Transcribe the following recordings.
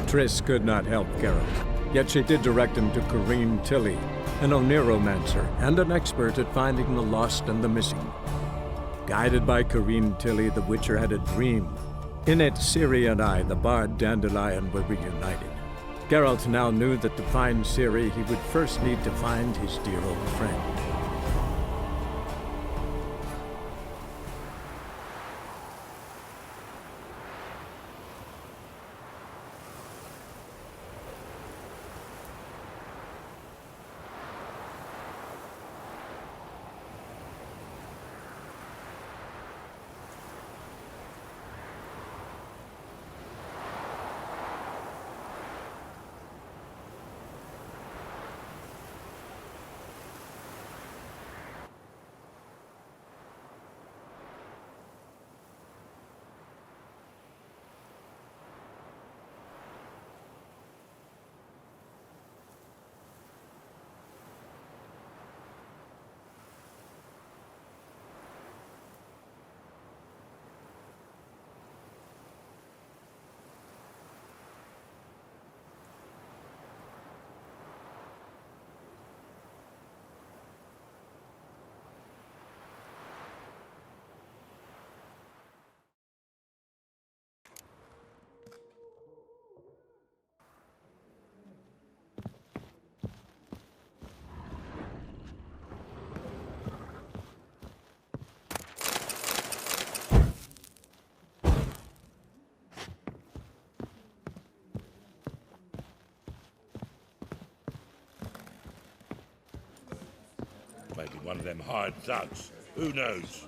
Triss could not help Geralt, yet she did direct him to Corrine Tilly, an oneiromancer and an expert at finding the lost and the missing. Guided by Corrine Tilly, the Witcher had a dream. In it, Ciri and I, the bard Dandelion, were reunited. Geralt now knew that to find Ciri, he would first need to find his dear old friend. Maybe one of them hired thugs. Who knows?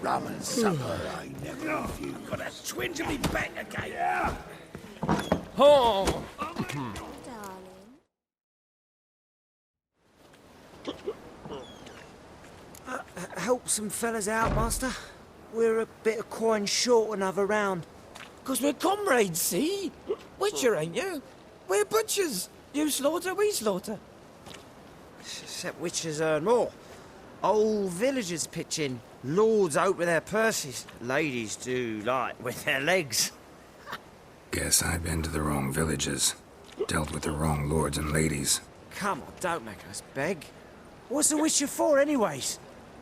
Rum and supper, I never refuse. Got a twinge of me back again. Oh! Help some fellas out, master. We're a bit of coin short another round. 'Cause we're comrades, see? Witcher, ain't you? We're butchers. You slaughter, we slaughter. Except witches earn more. Old villagers pitch in. Lords out with their purses. Ladies do like with their legs. Guess I've been to the wrong villages. Dealt with the wrong lords and ladies. Come on, don't make us beg. What's a witcher for, anyways?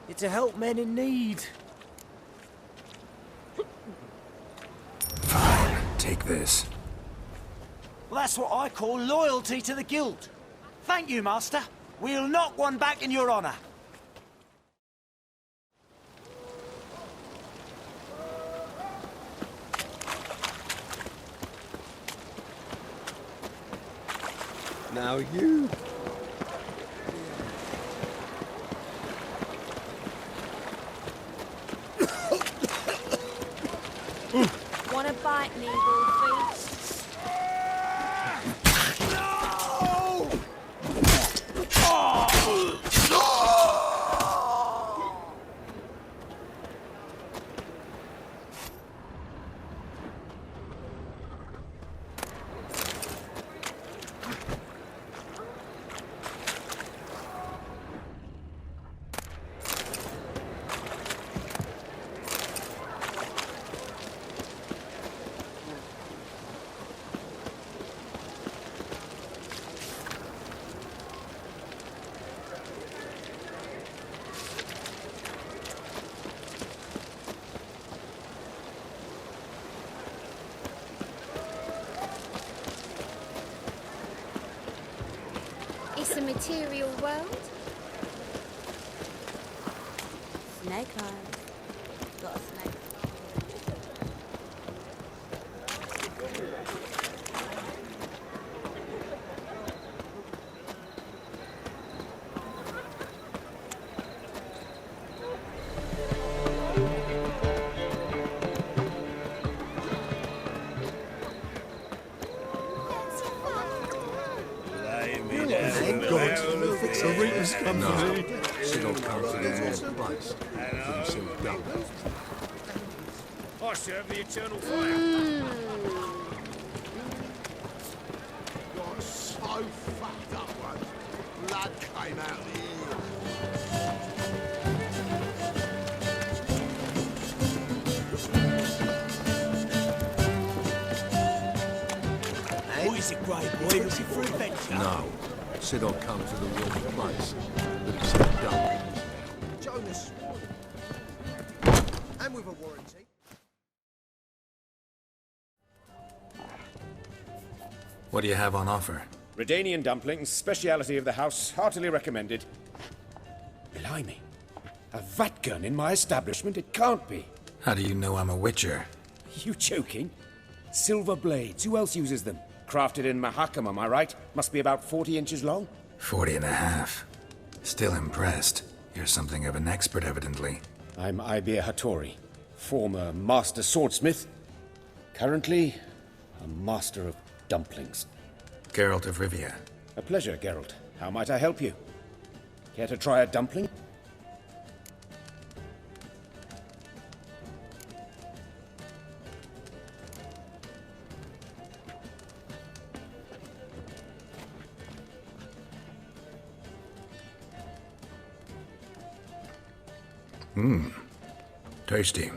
It's to help men in need. Fine, take this. Well, that's what I call loyalty to the guild. Thank you, master. We'll knock one back in your honor. Now you... Want a bite, Needle Feet? It's a material world. Snake eyes. Got a snake. Arena's company. She'll come to the wrong place. I serve the eternal fire. Got so fucked up once. Blood came out of the ear. He's a grey boy looking for adventure. No. Said I'd come to the wrong place. But he said don't. Jonas. And with a warranty. What do you have on offer? Redanian dumplings, speciality of the house, heartily recommended. Blimey. A vat gun in my establishment? It can't be. How do you know I'm a witcher? You joking? Silver blades, who else uses them? Crafted in Mahakam, am I right? Must be about 40 inches long? 40 and a half. Still impressed. You're something of an expert, evidently. I'm Ibir Hattori, former master swordsmith. Currently, a master of dumplings. Geralt of Rivia. A pleasure, Geralt. How might I help you? Care to try a dumpling? Tasty.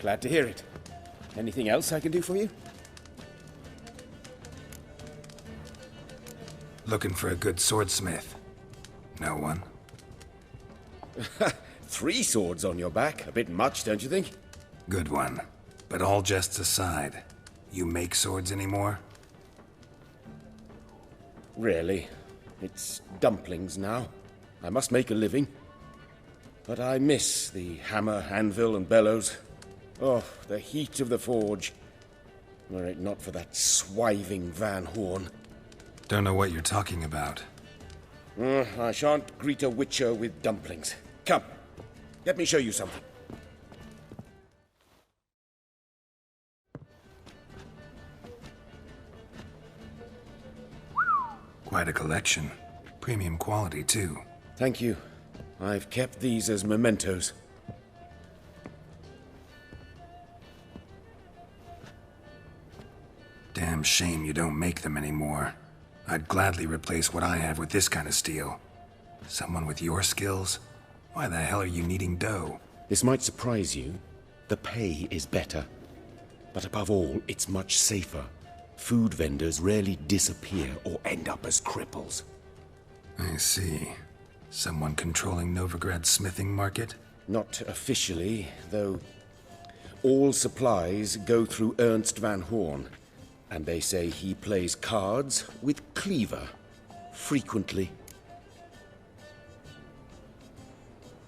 Glad to hear it. Anything else I can do for you? Looking for a good swordsmith. No one? 3 swords on your back. A bit much, don't you think? Good one. But all jests aside, you make swords anymore? Really. It's dumplings now. I must make a living. But I miss the hammer, anvil, and bellows. Oh, the heat of the forge. Were it not for that swiving Van Horn. Don't know what you're talking about. I shan't greet a witcher with dumplings. Come, let me show you something. Quite a collection. Premium quality, too. Thank you. I've kept these as mementos. Damn shame you don't make them anymore. I'd gladly replace what I have with this kind of steel. Someone with your skills? Why the hell are you needing dough? This might surprise you. The pay is better. But above all, it's much safer. Food vendors rarely disappear or end up as cripples. I see. Someone controlling Novigrad's smithing market? Not officially, though all supplies go through Ernst Van Horn. And they say he plays cards with Cleaver. Frequently.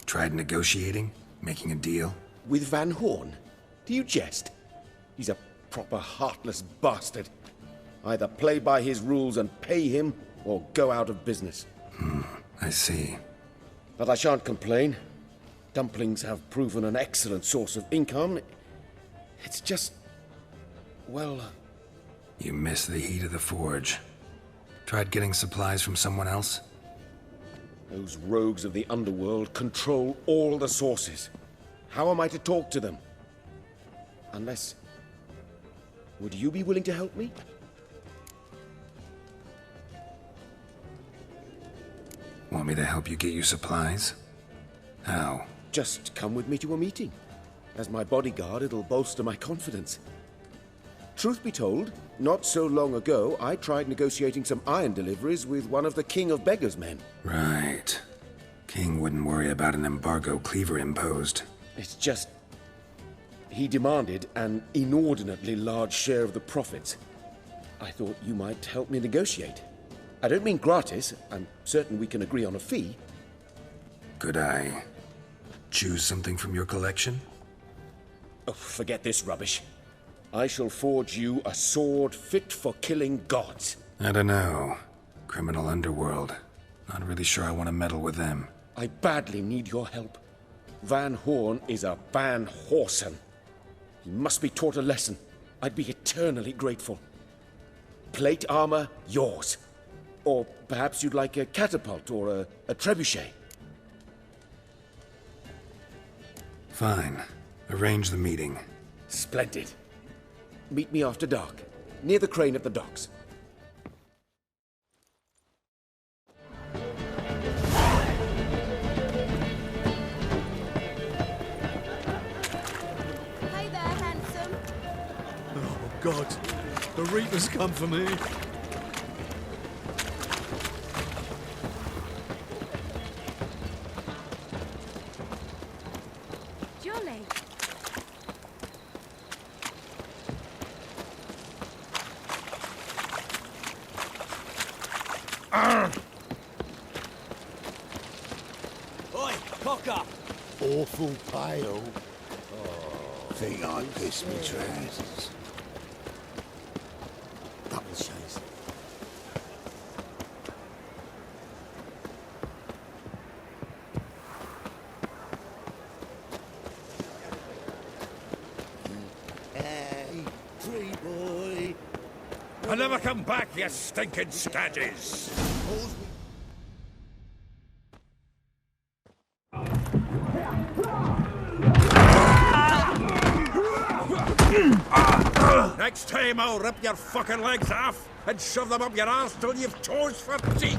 Tried negotiating? Making a deal? With Van Horn? Do you jest? He's a proper heartless bastard. Either play by his rules and pay him, or go out of business. I see. But I shan't complain. Dumplings have proven an excellent source of income. It's just... well... You miss the heat of the forge. Tried getting supplies from someone else? Those rogues of the underworld control all the sources. How am I to talk to them? Unless... would you be willing to help me? Want me to help you get you supplies? How? Just come with me to a meeting. As my bodyguard, it'll bolster my confidence. Truth be told, not so long ago, I tried negotiating some iron deliveries with one of the King of Beggars' men. Right. King wouldn't worry about an embargo Cleaver imposed. It's just... he demanded an inordinately large share of the profits. I thought you might help me negotiate. I don't mean gratis. I'm certain we can agree on a fee. Could I choose something from your collection? Oh, forget this rubbish. I shall forge you a sword fit for killing gods. I don't know. Criminal underworld. Not really sure I want to meddle with them. I badly need your help. Van Horn is a Van Horsen. He must be taught a lesson. I'd be eternally grateful. Plate armor, yours. Or perhaps you'd like a catapult or a trebuchet. Fine. Arrange the meeting. Splendid. Meet me after dark, near the crane at the docks. Hey there, handsome. God. The Reapers come for me. Jolly. Oi, cocker! Awful pale. Think I'd piss me trousers. Double chase. Hey, tree boy. I'll never come back, you stinking stagges! All's we Next time I'll rip your fucking legs off and shove them up your arse till you've toes for teeth!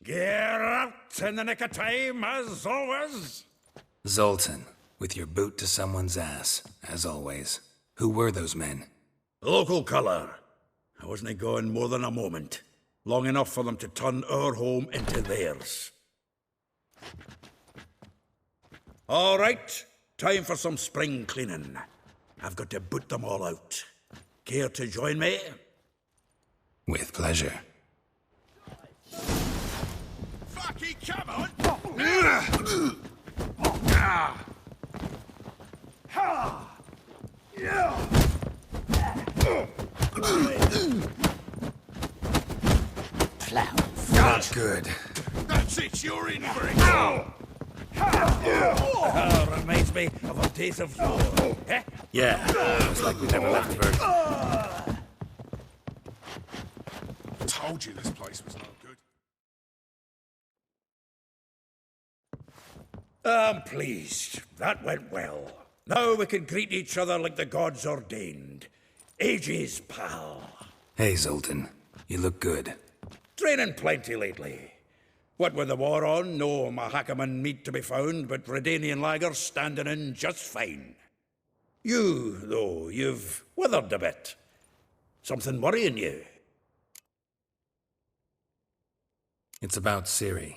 Get out in the nick of time, as always! Zoltan, with your boot to someone's ass, as always. Who were those men? Local colour. I wasn't going more than a moment. Long enough for them to turn our home into theirs. All right, time for some spring cleaning. I've got to boot them all out. Care to join me? With pleasure. Fucky, come on! Not good. That's it, you're in for it! Reminds me of our days of yore. Eh? Yeah, it's like we never left Berg. told you this place was no good. I'm pleased. That went well. Now we can greet each other like the gods ordained. Ages, pal. Hey, Zoltan. You look good. Training plenty lately. What with the war on, no Mahakaman meat to be found, but Redanian lager standing in just fine. You, though, you've withered a bit. Something worrying you? It's about Ciri.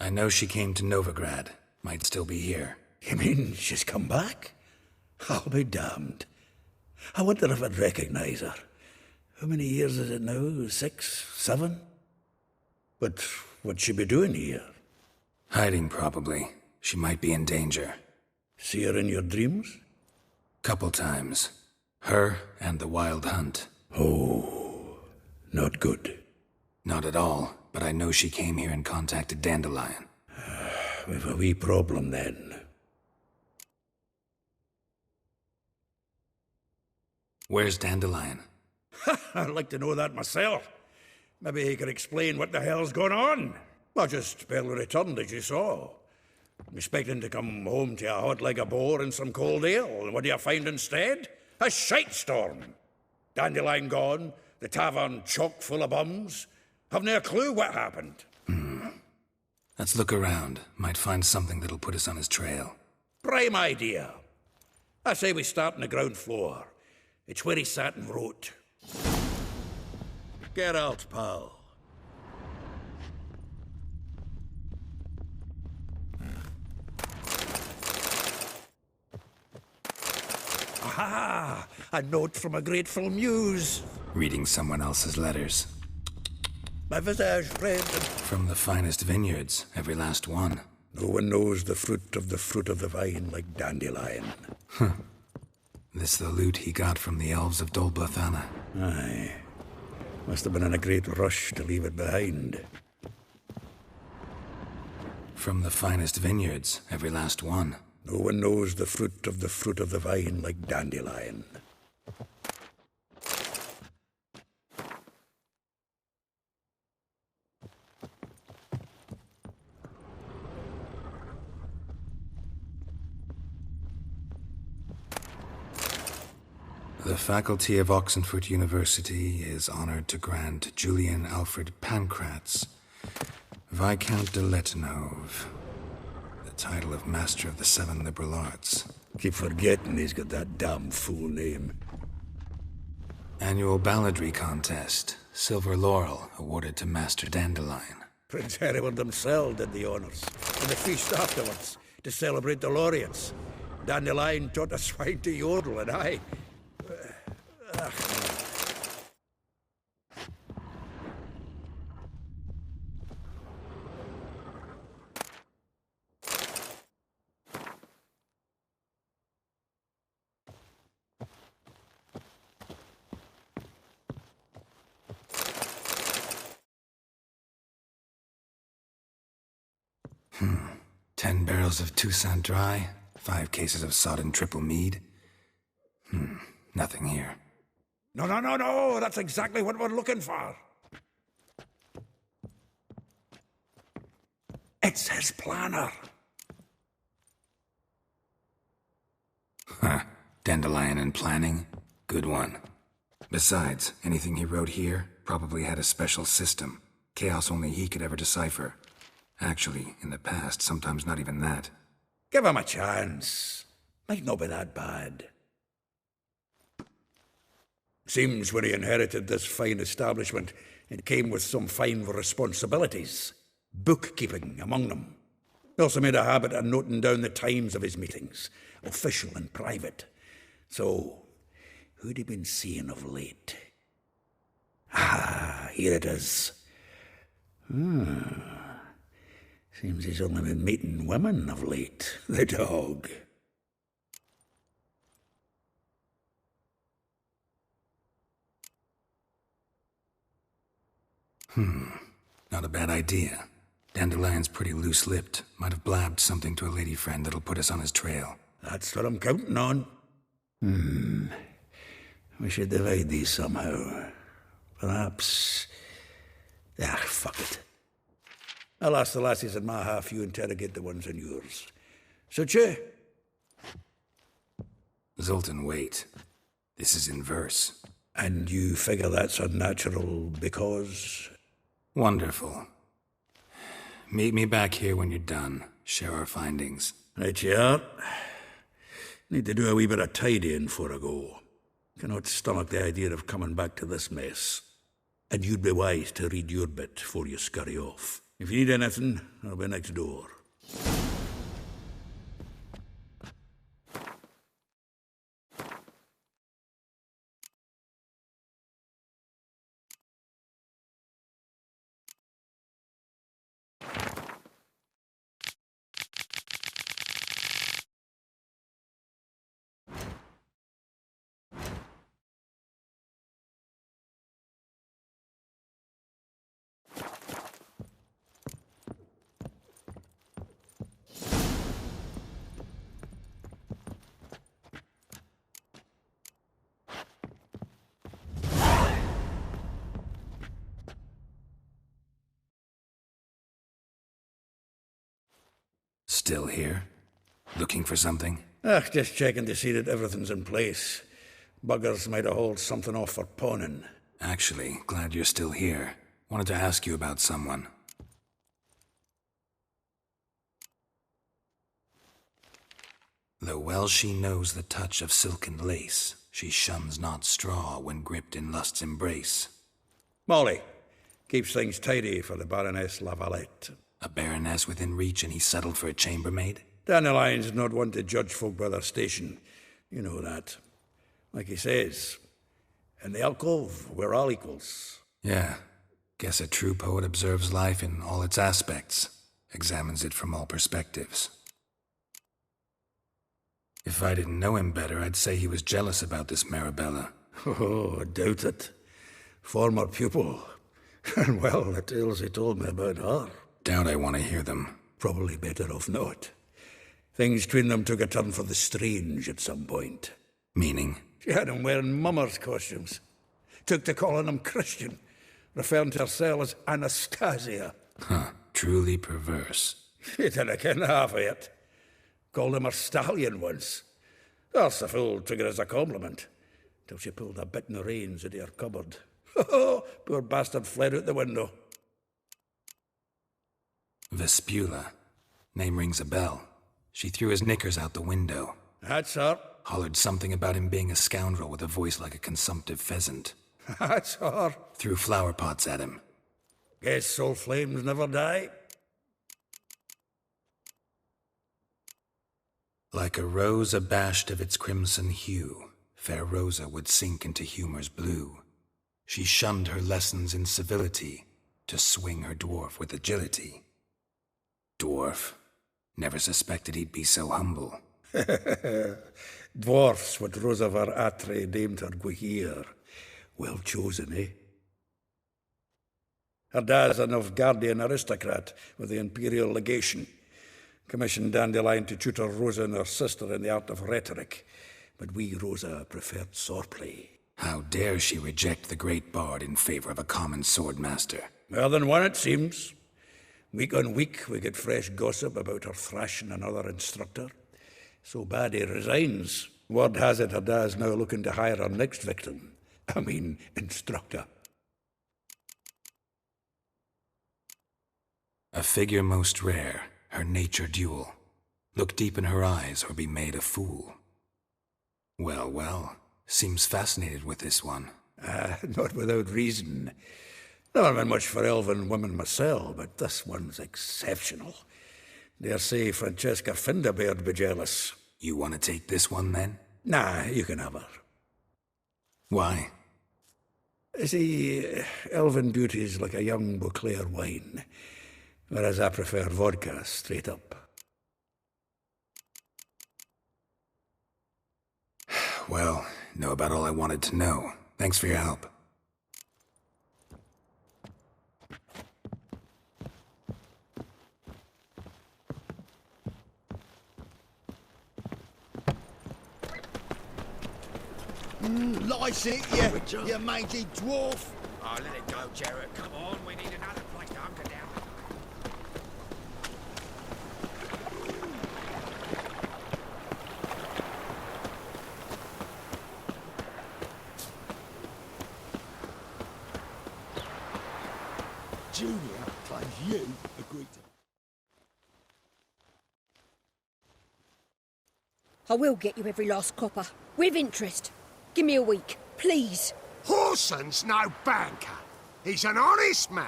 I know she came to Novigrad. Might still be here. You mean she's come back? I'll be damned. I wonder if I'd recognize her. How many years is it now? 6, 7? But what'd she be doing here? Hiding, probably. She might be in danger. See her in your dreams? Couple times. Her and the Wild Hunt. Oh, not good. Not at all, but I know she came here and contacted Dandelion. We've a wee problem then. Where's Dandelion? I'd like to know that myself. Maybe he could explain what the hell's going on. I just barely returned, as you saw. I'm expecting to come home to a hot leg of boar and some cold ale, and what do you find instead? A shite storm. Dandelion gone, the tavern chock full of bums. Have no clue what happened. Let's look around. Might find something that'll put us on his trail. Prime idea. I say we start on the ground floor. It's where he sat and wrote. Get out, pal. Aha! A note from a grateful muse. Reading someone else's letters. My visage red and From the finest vineyards, every last one. no one knows the fruit of the vine like Dandelion. This the loot he got from the elves of Dol Blathanna. Aye. Must have been in a great rush to leave it behind. From the finest vineyards, every last one. No one knows the fruit of the vine like Dandelion. The faculty of Oxenford University is honored to grant Julian Alfred Pancratz Viscount de Letenhove. The title of Master of the Seven Liberal Arts. Keep forgetting he's got that damn full name. Annual balladry contest. Silver Laurel awarded to Master Dandelion. Prince Hereward himself did the honors. And the feast afterwards, to celebrate the laureates. Dandelion taught the swine to yodel, and I... Hmm. 10 barrels of Toussaint Dry, 5 cases of sodden triple mead. Nothing here. No, that's exactly what we're looking for. It's his planner. Huh. Dandelion and planning? Good one. Besides, anything he wrote here probably had a special system. Chaos only he could ever decipher. Actually, in the past, sometimes not even that. Give him a chance. Might not be that bad. Seems when he inherited this fine establishment, it came with some fine responsibilities. Bookkeeping among them. He also made a habit of noting down the times of his meetings, official and private. So, who'd he been seeing of late? Ah, here it is. Seems he's only been meeting women of late, the dog. Not a bad idea. Dandelion's pretty loose-lipped. Might have blabbed something to a lady friend that'll put us on his trail. That's what I'm counting on. We should divide these somehow. Perhaps... fuck it. I'll ask the lassies in my half, you interrogate the ones in yours. Suit you? Zoltan, wait. This is in verse. And you figure that's unnatural because... Wonderful. Meet me back here when you're done. Share our findings. Right you are. Need to do a wee bit of tidying before I go. Cannot stomach the idea of coming back to this mess. And you'd be wise to read your bit before you scurry off. If you need anything, I'll be next door. Still here? Looking for something? Just checking to see that everything's in place. Buggers might have hauled something off for pawning. Actually, glad you're still here. Wanted to ask you about someone. Though well she knows the touch of silken lace, she shuns not straw when gripped in lust's embrace. Molly keeps things tidy for the Baroness Lavalette. A baroness within reach and he settled for a chambermaid? Dandelion's not one to judge folk by their station. You know that. Like he says, in the alcove, we're all equals. Yeah. Guess a true poet observes life in all its aspects, examines it from all perspectives. If I didn't know him better, I'd say he was jealous about this Marabella. Oh, I doubt it. Former pupil. And well, the tales he told me about her. Doubt I want to hear them. Probably better off not. Things between them took a turn for the strange at some point. Meaning? She had him wearing mummers' costumes. Took to calling him Christian, referring to herself as Anastasia. Truly perverse. She didn't ken half of it. Called him her stallion once. That's the fool took it as a compliment, till she pulled a bit in the reins into her cupboard. Poor bastard fled out the window. Vespula. Name rings a bell. She threw his knickers out the window. That's her. Hollered something about him being a scoundrel with a voice like a consumptive pheasant. That's her. Threw flower pots at him. Guess soul flames never die. Like a rose abashed of its crimson hue, fair Rosa would sink into humor's blue. She shunned her lessons in civility to swing her dwarf with agility. Dwarf. Never suspected he'd be so humble. Dwarfs what Rosa var Atre named her Guahir. Well chosen, eh? Her dad's a Novgardian aristocrat with the Imperial Legation. Commissioned Dandelion to tutor Rosa and her sister in the art of rhetoric. But we, Rosa, preferred swordplay. How dare she reject the great bard in favor of a common swordmaster? More than one, it seems. Week on week, we get fresh gossip about her thrashing another instructor. So bad he resigns. Word has it her dad's now looking to hire her next victim. I mean, instructor. A figure most rare, her nature dual. Look deep in her eyes or be made a fool. Well, well, seems fascinated with this one. Not without reason. Never been much for elven women myself, but this one's exceptional. Dare say Francesca Finderbeard be jealous. You want to take this one, then? Nah, you can have her. Why? See, elven beauty's like a young Beauclair wine, whereas I prefer vodka straight up. Well, know about all I wanted to know. Thanks for your help. Lice it, you mangy dwarf. Oh, let it go, Jarrett. Come on, we need another place to hunker down. Junior claims you agreed to... I will get you every last copper, with interest. Give me a week, please. Horson's no banker. He's an honest man.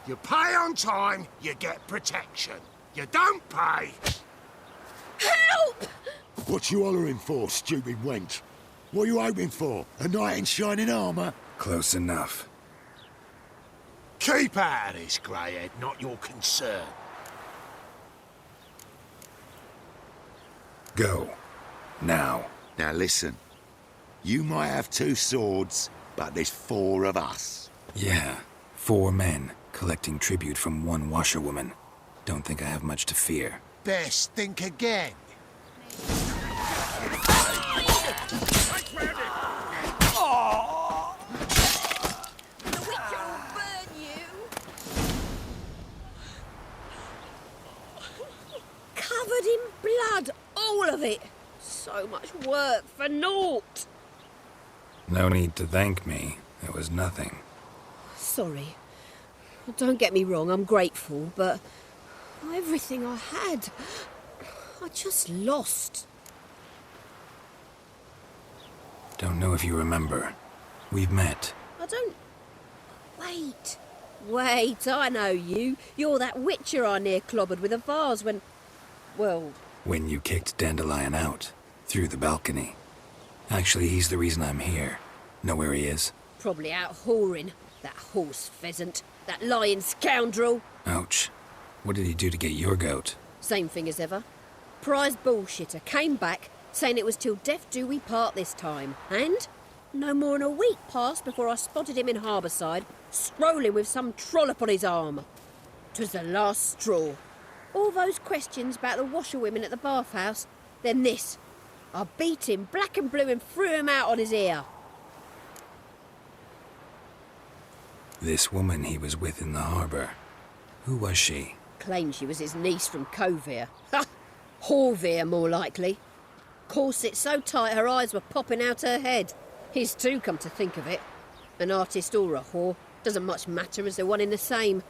You pay on time, you get protection. You don't pay... Help! What you hollering for, stupid wench? What are you hoping for? A knight in shining armour? Close enough. Keep out of this, greyhead, not your concern. Go. Now. Now listen. You might have 2 swords, but there's 4 of us. Yeah, 4 men, collecting tribute from 1 washerwoman. Don't think I have much to fear. Best think again. The Witcher will burn you. Covered in blood, all of it. So much work for naught. No need to thank me. It was nothing. Sorry. Don't get me wrong, I'm grateful, but everything I had, I just lost. Don't know if you remember. We've met. I don't... Wait, I know you. You're that Witcher I near clobbered with a vase when... Well... When you kicked Dandelion out. Through the balcony. Actually, he's the reason I'm here. Know where he is? Probably out whoring. That horse pheasant. That lying scoundrel. Ouch. What did he do to get your goat? Same thing as ever. Prize bullshitter came back, saying it was till death do we part this time. And no more than a week passed before I spotted him in Harbourside, strolling with some trollop on his arm. 'Twas the last straw. All those questions about the washerwomen at the bathhouse, then this. I beat him black and blue and threw him out on his ear. This woman he was with in the harbour. Who was she? Claimed she was his niece from Kovir. Ha! Horvir, more likely. Corset so tight her eyes were popping out her head. His too, come to think of it. An artist or a whore. Doesn't much matter as they're one in the same.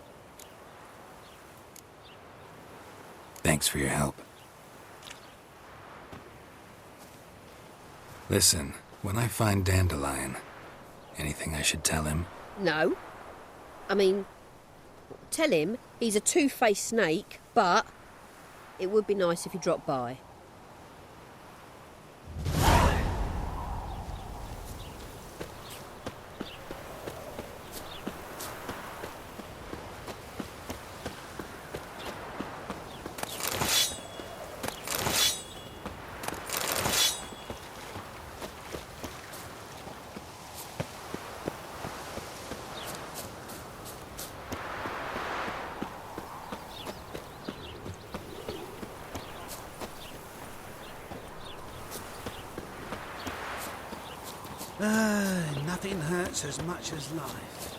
Thanks for your help. Listen, when I find Dandelion, anything I should tell him? No. I mean, tell him he's a two-faced snake, but it would be nice if he dropped by. Nothing hurts as much as life.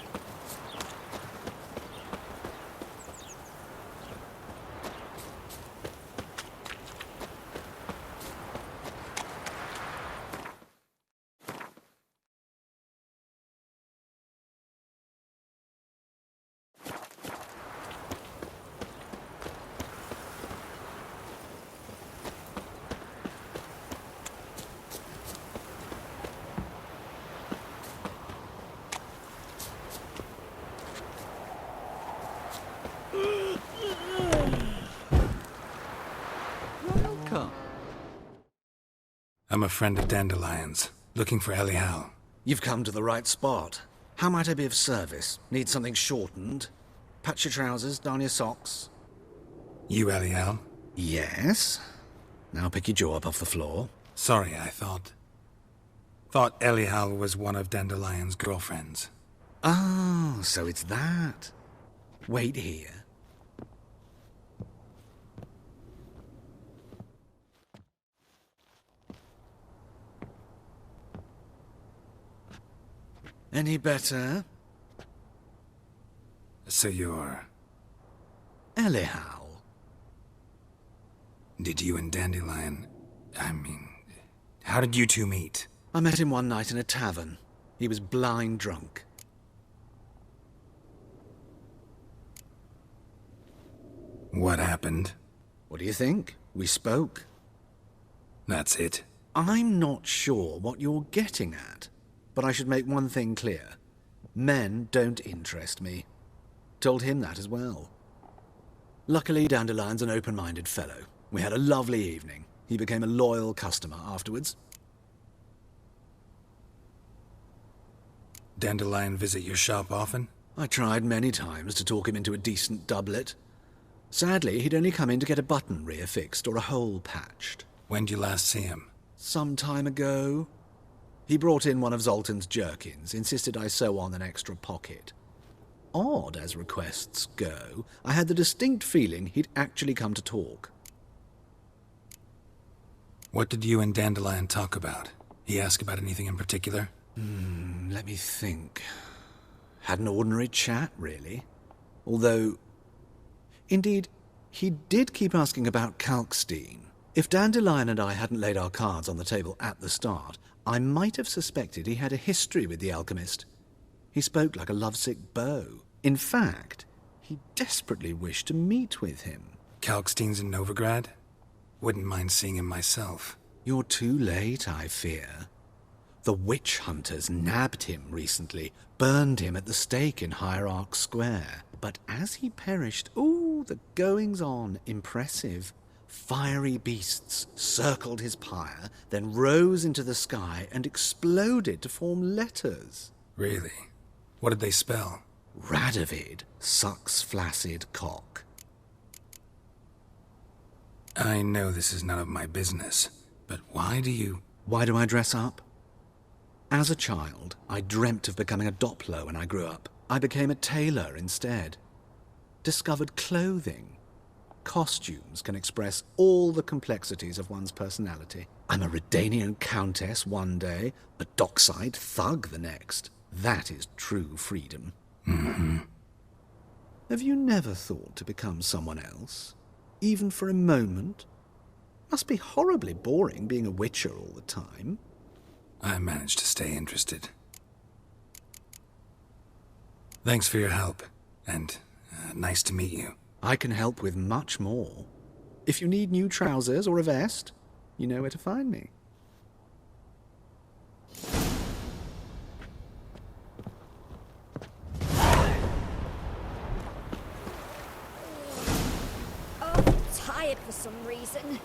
I'm a friend of Dandelion's, looking for Elial. You've come to the right spot. How might I be of service? Need something shortened? Patch your trousers, darn your socks. You Elial? Yes. Now pick your jaw up off the floor. Sorry, I thought Elial was one of Dandelion's girlfriends. Oh, so it's that. Wait here. Any better? So you're... Elial. Did you and Dandelion... how did you two meet? I met him one night in a tavern. He was blind drunk. What happened? What do you think? We spoke. That's it? I'm not sure what you're getting at. But I should make one thing clear. Men don't interest me. Told him that as well. Luckily, Dandelion's an open-minded fellow. We had a lovely evening. He became a loyal customer afterwards. Dandelion visit your shop often? I tried many times to talk him into a decent doublet. Sadly, he'd only come in to get a button reaffixed or a hole patched. When did you last see him? Some time ago. He brought in one of Zoltan's jerkins, insisted I sew on an extra pocket. Odd as requests go, I had the distinct feeling he'd actually come to talk. What did you and Dandelion talk about? He ask about anything in particular? Let me think. Had an ordinary chat, really. Although... Indeed, he did keep asking about Kalkstein. If Dandelion and I hadn't laid our cards on the table at the start, I might have suspected he had a history with the alchemist. He spoke like a lovesick beau. In fact, he desperately wished to meet with him. Kalkstein's in Novigrad? Wouldn't mind seeing him myself. You're too late, I fear. The witch hunters nabbed him recently, burned him at the stake in Hierarch Square. But as he perished, the goings-on, impressive. Fiery beasts circled his pyre, then rose into the sky and exploded to form letters. Really? What did they spell? Radovid sucks flaccid cock. I know this is none of my business, but why do I dress up? As a child, I dreamt of becoming a Doppler when I grew up. I became a tailor instead. Discovered clothing. Costumes can express all the complexities of one's personality. I'm a Redanian countess one day, a dockside thug the next. That is true freedom. Mm-hmm. Have you never thought to become someone else? Even for a moment? Must be horribly boring being a witcher all the time. I managed to stay interested. Thanks for your help, and nice to meet you. I can help with much more. if you need new trousers or a vest, you know where to find me. Oh, I'm tired for some reason.